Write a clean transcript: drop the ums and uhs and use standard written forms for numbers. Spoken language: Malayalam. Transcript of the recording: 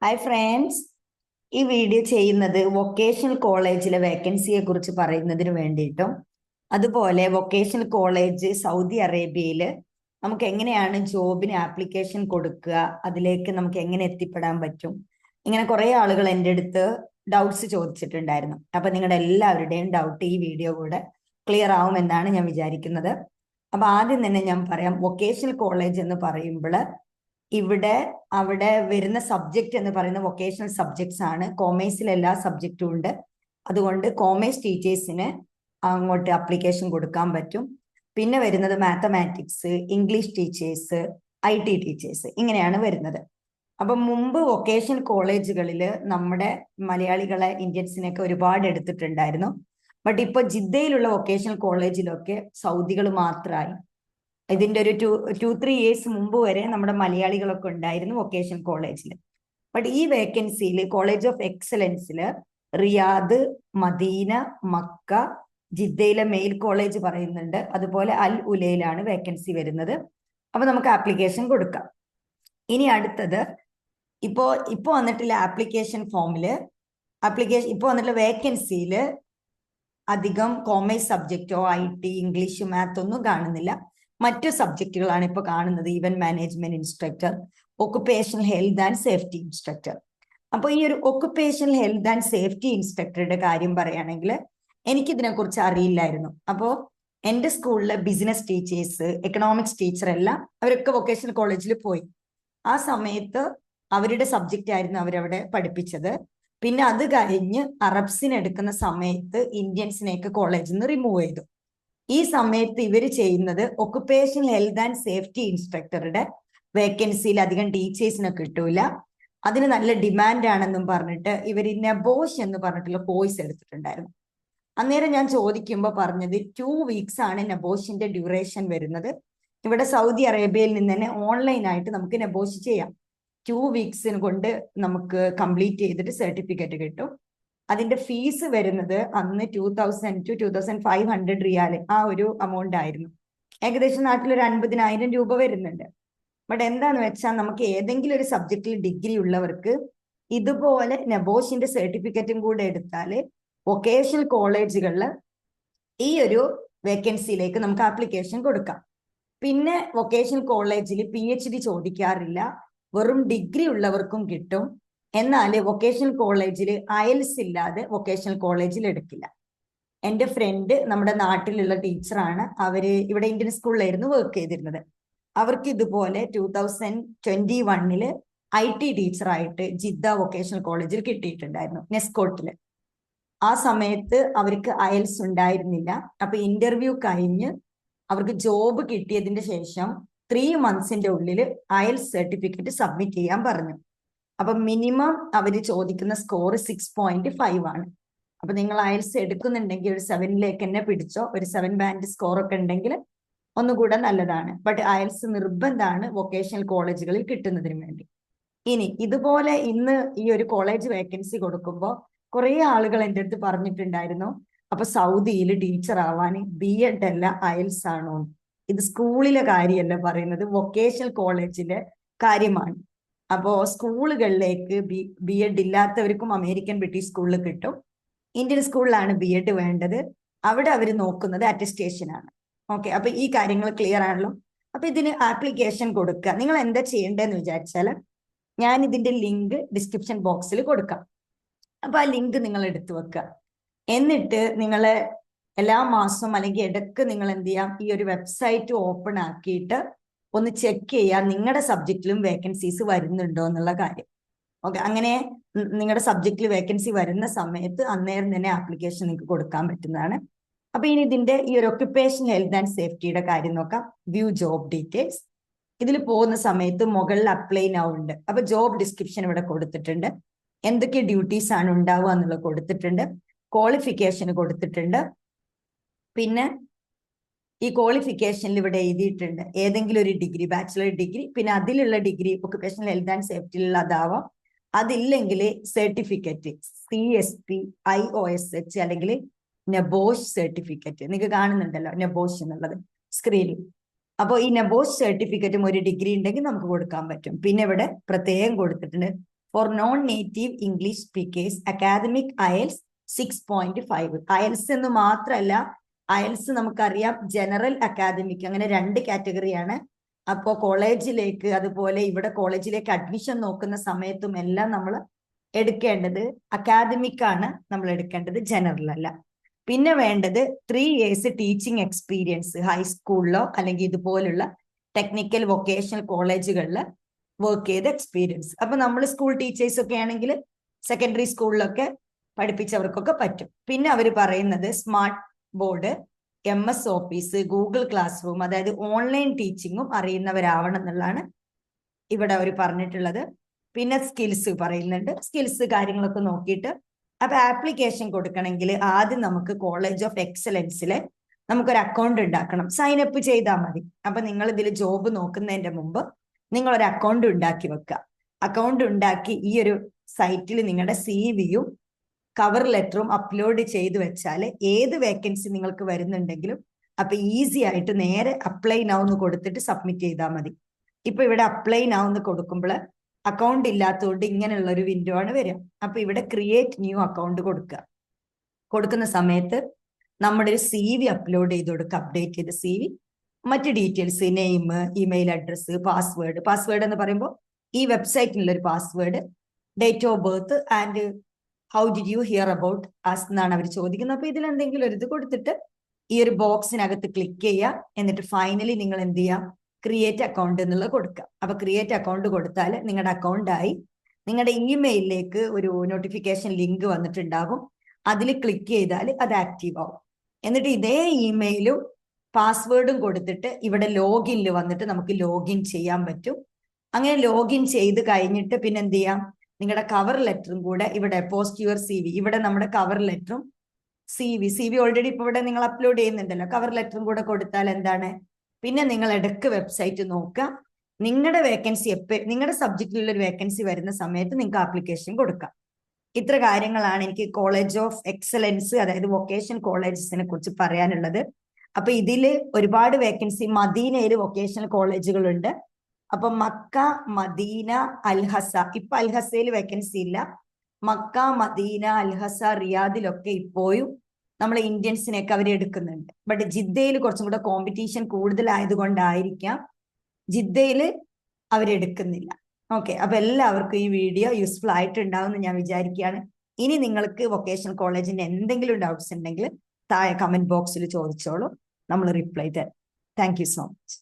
ഹായ് ഫ്രണ്ട്സ്, ഈ വീഡിയോ ചെയ്യുന്നത് വൊക്കേഷണൽ കോളേജിലെ വേക്കൻസിയെ കുറിച്ച് പറയുന്നതിന് വേണ്ടിയിട്ടും അതുപോലെ വൊക്കേഷണൽ കോളേജ് സൗദി അറേബ്യയിൽ നമുക്ക് എങ്ങനെയാണ് ജോബിന് ആപ്ലിക്കേഷൻ കൊടുക്കുക, അതിലേക്ക് നമുക്ക് എങ്ങനെ എത്തിപ്പെടാൻ പറ്റും, ഇങ്ങനെ കുറേ ആളുകൾ എൻ്റെ അടുത്ത് ഡൗട്ട്സ് ചോദിച്ചിട്ടുണ്ടായിരുന്നു. അപ്പം നിങ്ങളുടെ എല്ലാവരുടെയും ഡൗട്ട് ഈ വീഡിയോ കൂടെ ക്ലിയർ ആവുമെന്നാണ് ഞാൻ വിചാരിക്കുന്നത്. അപ്പം ആദ്യം തന്നെ ഞാൻ പറയാം, വൊക്കേഷണൽ കോളേജ് എന്ന് പറയുമ്പോൾ ഇവിടെ അവിടെ വരുന്ന സബ്ജക്റ്റ് എന്ന് പറയുന്ന വൊക്കേഷണൽ സബ്ജക്ട്സ് ആണ്. കോമേഴ്സിൽ എല്ലാ സബ്ജക്റ്റും ഉണ്ട്. അതുകൊണ്ട് കോമേഴ്സ് ടീച്ചേഴ്സിന് അങ്ങോട്ട് അപ്ലിക്കേഷൻ കൊടുക്കാൻ പറ്റും. പിന്നെ വരുന്നത് mathematics, English teachers, IT teachers, ഇങ്ങനെയാണ് വരുന്നത്. അപ്പം മുമ്പ് വൊക്കേഷണൽ കോളേജുകളിൽ നമ്മുടെ മലയാളികളെ, ഇന്ത്യൻസിനെയൊക്കെ ഒരുപാട് എടുത്തിട്ടുണ്ടായിരുന്നു. ബട്ട് ഇപ്പോൾ ജിദ്ദയിലുള്ള വൊക്കേഷണൽ കോളേജിലൊക്കെ സൗദികൾ മാത്രമായി. ഇതിന്റെ ഒരു 2-3 ഇയേഴ്സ് മുമ്പ് വരെ നമ്മുടെ മലയാളികളൊക്കെ ഉണ്ടായിരുന്നു വൊക്കേഷണൽ കോളേജിൽ. ബട്ട് ഈ വേക്കൻസിയിൽ കോളേജ് ഓഫ് എക്സലൻസിൽ റിയാദ്, മദീന, മക്ക, ജിദ്ദയിലെ മെയിൽ കോളേജ് പറയുന്നുണ്ട്. അതുപോലെ അൽ ഉലയിലാണ് വേക്കൻസി വരുന്നത്. അപ്പൊ നമുക്ക് ആപ്ലിക്കേഷൻ കൊടുക്കാം. ഇനി അടുത്തത്, ഇപ്പോ വന്നിട്ടുള്ള ആപ്ലിക്കേഷൻ ഫോമില് ഇപ്പോ വന്നിട്ടുള്ള വേക്കൻസിയിൽ അധികം കോമേഴ്സ് സബ്ജക്റ്റോ IT, ഇംഗ്ലീഷ്, മാത്ത് ഒന്നും കാണുന്നില്ല. മറ്റു സബ്ജക്റ്റുകളാണ് ഇപ്പോൾ കാണുന്നത്. Event management instructor, occupational health and safety instructor. അപ്പോൾ ഈ ഒരു ഒക്കുപേഷണൽ ഹെൽത്ത് ആൻഡ് സേഫ്റ്റി ഇൻസ്ട്രക്ടറുടെ കാര്യം പറയുകയാണെങ്കിൽ എനിക്കിതിനെക്കുറിച്ച് അറിയില്ലായിരുന്നു. അപ്പോൾ എൻ്റെ സ്കൂളിലെ ബിസിനസ് ടീച്ചേഴ്സ്, എക്കണോമിക്സ് ടീച്ചർ എല്ലാം അവരൊക്കെ വൊക്കേഷണൽ കോളേജിൽ പോയി. ആ സമയത്ത് അവരുടെ സബ്ജക്റ്റ് ആയിരുന്നു അവരവിടെ പഠിപ്പിച്ചത്. പിന്നെ അത് കഴിഞ്ഞ് അറബ്സിന് എടുക്കുന്ന സമയത്ത് ഇന്ത്യൻസിനെയൊക്കെ കോളേജിൽ നിന്ന് റിമൂവ് ചെയ്തു. ഈ സമയത്ത് ഇവർ ചെയ്യുന്നത് ഒക്കുപേഷണൽ ഹെൽത്ത് ആൻഡ് സേഫ്റ്റി ഇൻസ്ട്രക്ടറുടെ വേക്കൻസിയിൽ അധികം ടീച്ചേഴ്സിനെ കിട്ടൂല, അതിന് നല്ല ഡിമാൻഡ് ആണെന്നും പറഞ്ഞിട്ട് ഇവർ നെബോഷ് എന്ന് പറഞ്ഞിട്ടുള്ള കോഴ്സ് എടുത്തിട്ടുണ്ടായിരുന്നു. അന്നേരം ഞാൻ ചോദിക്കുമ്പോൾ പറഞ്ഞത് 2 വീക്സ് ആണ് നെബോഷിന്റെ ഡ്യൂറേഷൻ വരുന്നത്. ഇവിടെ സൗദി അറേബ്യയിൽ നിന്ന് തന്നെ ഓൺലൈനായിട്ട് നമുക്ക് നെബോഷ് ചെയ്യാം. 2 വീക്സിന് കൊണ്ട് നമുക്ക് കംപ്ലീറ്റ് ചെയ്തിട്ട് സർട്ടിഫിക്കറ്റ് കിട്ടും. അതിന്റെ ഫീസ് വരുന്നത് അന്ന് 2000 to 2500 റിയാൽ, ആ ഒരു എമൗണ്ട് ആയിരുന്നു. ഏകദേശം നാട്ടിൽ ഒരു 50,000 രൂപ വരുന്നുണ്ട്. ബട്ട് എന്താന്ന് വെച്ചാൽ നമുക്ക് ഏതെങ്കിലും ഒരു സബ്ജക്റ്റിൽ ഡിഗ്രി ഉള്ളവർക്ക് ഇതുപോലെ നെബോഷിന്റെ സർട്ടിഫിക്കറ്റും കൂടെ എടുത്താൽ വൊക്കേഷണൽ കോളേജുകളിൽ ഈ ഒരു വേക്കൻസിയിലേക്ക് നമുക്ക് ആപ്ലിക്കേഷൻ കൊടുക്കാം. പിന്നെ വൊക്കേഷണൽ കോളേജിൽ PhD ചോദിക്കാറില്ല, വെറും ഡിഗ്രി ഉള്ളവർക്കും കിട്ടും. എന്നാൽ വൊക്കേഷണൽ കോളേജിൽ IELTS ഇല്ലാതെ വൊക്കേഷണൽ കോളേജിൽ എടുക്കില്ല. എൻ്റെ ഫ്രണ്ട് നമ്മുടെ നാട്ടിലുള്ള ടീച്ചറാണ്. അവര് ഇവിടെ ഇന്ത്യൻ സ്കൂളിലായിരുന്നു വർക്ക് ചെയ്തിരുന്നത്. അവർക്ക് ഇതുപോലെ 2021 IT ടീച്ചറായിട്ട് ജിദ്ദ വൊക്കേഷണൽ കോളേജിൽ കിട്ടിയിട്ടുണ്ടായിരുന്നു, നെസ്കോട്ടില്. ആ സമയത്ത് അവർക്ക് IELTS ഉണ്ടായിരുന്നില്ല. അപ്പൊ ഇന്റർവ്യൂ കഴിഞ്ഞ് അവർക്ക് ജോബ് കിട്ടിയതിന്റെ ശേഷം 3 മന്ത്സിന്റെ ഉള്ളിൽ IELTS സർട്ടിഫിക്കറ്റ് സബ്മിറ്റ് ചെയ്യാൻ പറഞ്ഞു. അപ്പൊ മിനിമം അവര് ചോദിക്കുന്ന സ്കോർ 6.5 ആണ്. അപ്പൊ നിങ്ങൾ IELTS എടുക്കുന്നുണ്ടെങ്കിൽ ഒരു 7ലേക്ക് തന്നെ പിടിച്ചോ. ഒരു 7 ബാൻഡ് സ്കോർ ഒക്കെ ഉണ്ടെങ്കിൽ ഒന്നുകൂടെ നല്ലതാണ്. ബട്ട് IELTS നിർബന്ധമാണ് വൊക്കേഷണൽ കോളേജുകളിൽ കിട്ടുന്നതിന് വേണ്ടി. ഇനി ഇതുപോലെ ഇന്ന് ഈ ഒരു കോളേജ് വേക്കൻസി കൊടുക്കുമ്പോൾ കുറെ ആളുകൾ എൻ്റെ അടുത്ത് പറഞ്ഞിട്ടുണ്ടായിരുന്നു, അപ്പൊ സൗദിയിൽ ടീച്ചർ ആവാൻ BEd അല്ല IELTS ആണോ? ഇത് സ്കൂളിലെ കാര്യമല്ല പറയുന്നത്, വൊക്കേഷണൽ കോളേജിലെ കാര്യമാണ്. അപ്പോ സ്കൂളുകളിലേക്ക് BEd ഇല്ലാത്തവർക്കും അമേരിക്കൻ ബ്രിട്ടീഷ് സ്കൂളിൽ കിട്ടും. ഇന്ത്യൻ സ്കൂളിലാണ് BEd വേണ്ടത്. അവിടെ അവർ നോക്കുന്നത് അറ്റസ്റ്റേഷൻ ആണ്. ഓക്കെ, അപ്പൊ ഈ കാര്യങ്ങൾ ക്ലിയർ ആണല്ലോ. അപ്പൊ ഇതിന് ആപ്ലിക്കേഷൻ കൊടുക്കുക. നിങ്ങൾ എന്താ ചെയ്യേണ്ടതെന്ന് വിചാരിച്ചാൽ ഞാൻ ഇതിന്റെ ലിങ്ക് ഡിസ്ക്രിപ്ഷൻ ബോക്സിൽ കൊടുക്കാം. അപ്പൊ ആ ലിങ്ക് നിങ്ങൾ എടുത്തു വെക്കുക. എന്നിട്ട് നിങ്ങൾ എല്ലാ മാസവും അല്ലെങ്കിൽ ഇടയ്ക്ക് നിങ്ങൾ എന്ത് ചെയ്യാം, ഈ ഒരു വെബ്സൈറ്റ് ഓപ്പൺ ആക്കിയിട്ട് ഒന്ന് ചെക്ക് ചെയ്യുക നിങ്ങളുടെ സബ്ജക്റ്റിലും വേക്കൻസീസ് വരുന്നുണ്ടോ എന്നുള്ള കാര്യം. ഓക്കെ, അങ്ങനെ നിങ്ങളുടെ സബ്ജക്റ്റിൽ വേക്കൻസി വരുന്ന സമയത്ത് അന്നേരം തന്നെ ആപ്ലിക്കേഷൻ നിങ്ങൾക്ക് കൊടുക്കാൻ പറ്റുന്നതാണ്. അപ്പൊ ഇനി ഇതിന്റെ ഈ ഒരു ഒക്യുപ്പേഷണൽ ഹെൽത്ത് ആൻഡ് സേഫ്റ്റിയുടെ കാര്യം നോക്കാം. View job details. ഇതിൽ പോകുന്ന സമയത്ത് മുകളിൽ അപ്ലൈ നൗ ഉണ്ട്. അപ്പൊ ജോബ് ഡിസ്ക്രിപ്ഷൻ ഇവിടെ കൊടുത്തിട്ടുണ്ട്, എന്തൊക്കെ ഡ്യൂട്ടീസ് ആണ് ഉണ്ടാവുക എന്നുള്ളത് കൊടുത്തിട്ടുണ്ട്, ക്വാളിഫിക്കേഷൻ കൊടുത്തിട്ടുണ്ട്. പിന്നെ ഈ ക്വാളിഫിക്കേഷനിൽ ഇവിടെ എഴുതിയിട്ടുണ്ട് ഏതെങ്കിലും ഒരു ഡിഗ്രി, ബാച്ചിലർ ഡിഗ്രി, പിന്നെ അതിലുള്ള ഡിഗ്രി ഒക്യുപ്പേഷണൽ ഹെൽത്ത് ആൻഡ് സേഫ്റ്റിയിലുള്ള അതാവാം. അതില്ലെങ്കിൽ സർട്ടിഫിക്കറ്റ് CSP, IOSH അല്ലെങ്കിൽ നെബോഷ് സർട്ടിഫിക്കറ്റ് നിങ്ങൾക്ക് കാണുന്നുണ്ടല്ലോ, നെബോഷ് എന്നുള്ളത് സ്ക്രീനിൽ. അപ്പോൾ ഈ നെബോഷ് സർട്ടിഫിക്കറ്റും ഒരു ഡിഗ്രി ഉണ്ടെങ്കിൽ നമുക്ക് കൊടുക്കാൻ പറ്റും. പിന്നെ ഇവിടെ പ്രത്യേകം കൊടുത്തിട്ടുണ്ട് four non native English speakers academic IELTS 6.5. IELTS എന്ന് മാത്രമല്ല, അയൽസ് നമുക്കറിയാം ജനറൽ അക്കാദമിക്, അങ്ങനെ 2 കാറ്റഗറിയാണ്. അപ്പോൾ കോളേജിലേക്ക്, അതുപോലെ ഇവിടെ കോളേജിലേക്ക് അഡ്മിഷൻ നോക്കുന്ന സമയത്തും എല്ലാം നമ്മൾ എടുക്കേണ്ടത് അക്കാദമിക് ആണ് നമ്മൾ എടുക്കേണ്ടത്, ജനറൽ അല്ല. പിന്നെ വേണ്ടത് 3 years ടീച്ചിങ് എക്സ്പീരിയൻസ്, ഹൈസ്കൂളിലോ അല്ലെങ്കിൽ ഇതുപോലുള്ള ടെക്നിക്കൽ വൊക്കേഷണൽ കോളേജുകളിൽ വർക്ക് ചെയ്ത എക്സ്പീരിയൻസ്. അപ്പൊ നമ്മൾ സ്കൂൾ ടീച്ചേഴ്സ് ഒക്കെ ആണെങ്കിൽ സെക്കൻഡറി സ്കൂളിലൊക്കെ പഠിപ്പിച്ചവർക്കൊക്കെ പറ്റും. പിന്നെ അവർ പറയുന്നത് smart board, MS office, Google class room, അതായത് ഓൺലൈൻ ടീച്ചിങ്ങും അറിയുന്നവരാവണം എന്നുള്ളതാണ് ഇവിടെ അവർ പറഞ്ഞിട്ടുള്ളത്. പിന്നെ സ്കിൽസ് പറയുന്നുണ്ട്, സ്കിൽസ് കാര്യങ്ങളൊക്കെ നോക്കിയിട്ട്. അപ്പൊ ആപ്ലിക്കേഷൻ കൊടുക്കണമെങ്കിൽ ആദ്യം നമുക്ക് കോളേജ് ഓഫ് എക്സലൻസിലെ നമുക്കൊരു അക്കൗണ്ട് ഉണ്ടാക്കണം, സൈൻ അപ്പ് ചെയ്താൽ മതി. അപ്പൊ നിങ്ങൾ ഇതിൽ ജോബ് നോക്കുന്നതിന്റെ മുമ്പ് നിങ്ങളൊരു അക്കൗണ്ട് ഉണ്ടാക്കി വെക്കുക. അക്കൗണ്ട് ഉണ്ടാക്കി ഈ ഒരു സൈറ്റിൽ നിങ്ങളുടെ CV-യും കവർ ലെറ്ററും അപ്ലോഡ് ചെയ്ത് വെച്ചാൽ ഏത് വേക്കൻസി നിങ്ങൾക്ക് വരുന്നുണ്ടെങ്കിലും അപ്പൊ ഈസി ആയിട്ട് നേരെ അപ്ലൈ നൗ എന്ന് കൊടുത്തിട്ട് സബ്മിറ്റ് ചെയ്താൽ മതി. ഇപ്പൊ ഇവിടെ അപ്ലൈ നൗ എന്ന് കൊടുക്കുമ്പോൾ അക്കൗണ്ട് ഇല്ലാത്തതുകൊണ്ട് ഇങ്ങനെയുള്ള ഒരു വിൻഡോ ആണ് വരിക. അപ്പൊ ഇവിടെ ക്രിയേറ്റ് ന്യൂ അക്കൗണ്ട് കൊടുക്കുക. കൊടുക്കുന്ന സമയത്ത് നമ്മുടെ ഒരു CV അപ്ലോഡ് ചെയ്ത് കൊടുക്കുക, അപ്ഡേറ്റ് ചെയ്ത CV, മറ്റ് details, name, email address, password എന്ന് പറയുമ്പോൾ ഈ വെബ്സൈറ്റിനുള്ള ഒരു password, date of birth and how did you hear about us എന്നാണ് അവർ ചോദിക്കുന്നത്. അപ്പൊ ഇതിൽ എന്തെങ്കിലും ഒരു ഇത് കൊടുത്തിട്ട് ഈ ഒരു ബോക്സിനകത്ത് ക്ലിക്ക് ചെയ്യുക. എന്നിട്ട് ഫൈനലി നിങ്ങൾ എന്ത് ചെയ്യാം, ക്രിയേറ്റ് അക്കൗണ്ട് എന്നുള്ളത് കൊടുക്കുക. അപ്പൊ ക്രിയേറ്റ് അക്കൗണ്ട് കൊടുത്താൽ നിങ്ങളുടെ അക്കൗണ്ടായി. നിങ്ങളുടെ ഇമെയിലിലേക്ക് ഒരു നോട്ടിഫിക്കേഷൻ ലിങ്ക് വന്നിട്ടുണ്ടാകും, അതിൽ ക്ലിക്ക് ചെയ്താൽ അത് ആക്റ്റീവ് ആവും. എന്നിട്ട് ഇതേ ഇമെയിലും പാസ്വേഡും കൊടുത്തിട്ട് ഇവിടെ ലോഗിനിൽ വന്നിട്ട് നമുക്ക് ലോഗിൻ ചെയ്യാൻ പറ്റും. അങ്ങനെ ലോഗിൻ ചെയ്ത് കഴിഞ്ഞിട്ട് പിന്നെ എന്ത് ചെയ്യാം, നിങ്ങളുടെ കവർ ലെറ്ററും കൂടെ ഇവിടെ പോസ്റ്റ് യുവർ CV, ഇവിടെ നമ്മുടെ കവർ ലെറ്ററും CV ഓൾറെഡി ഇപ്പൊ ഇവിടെ നിങ്ങൾ അപ്ലോഡ് ചെയ്യുന്നുണ്ടല്ലോ, കവർ ലെറ്ററും കൂടെ കൊടുത്താൽ എന്താണ്, പിന്നെ നിങ്ങൾ ഇടയ്ക്ക് വെബ്സൈറ്റ് നോക്കുക, നിങ്ങളുടെ വേക്കൻസി നിങ്ങളുടെ സബ്ജക്റ്റിലുള്ള ഒരു വേക്കൻസി വരുന്ന സമയത്ത് നിങ്ങൾക്ക് ആപ്ലിക്കേഷൻ കൊടുക്കാം. ഇത്ര കാര്യങ്ങളാണ് എനിക്ക് കോളേജ് ഓഫ് എക്സലൻസ്, അതായത് വൊക്കേഷണൽ കോളേജസിനെ കുറിച്ച് പറയാനുള്ളത്. അപ്പൊ ഇതില് ഒരുപാട് വേക്കൻസി, മദീനയിൽ വൊക്കേഷണൽ കോളേജുകളുണ്ട്. അപ്പൊ മക്ക, മദീന, അൽഹസ, ഇപ്പൊ അൽഹസയിൽ വേക്കൻസി ഇല്ല. മക്ക, മദീന, അൽഹസ, റിയാദിലൊക്കെ ഇപ്പോഴും നമ്മളെ ഇന്ത്യൻസിനെയൊക്കെ അവർ എടുക്കുന്നുണ്ട്. ബട്ട് ജിദ്ദയിൽ കുറച്ചും കൂടെ കോമ്പറ്റീഷൻ കൂടുതലായത് കൊണ്ടായിരിക്കാം ജിദ്ദയിൽ അവരെടുക്കുന്നില്ല. ഓക്കെ, അപ്പൊ എല്ലാവർക്കും ഈ വീഡിയോ യൂസ്ഫുൾ ആയിട്ടുണ്ടാവും എന്ന് ഞാൻ വിചാരിക്കുകയാണ്. ഇനി നിങ്ങൾക്ക് വൊക്കേഷണൽ കോളേജിന്റെ എന്തെങ്കിലും ഡൗട്ട്സ് ഉണ്ടെങ്കിൽ താഴെ കമന്റ് ബോക്സിൽ ചോദിച്ചോളൂ, നമ്മൾ റിപ്ലൈ തരാം. Thank you so much.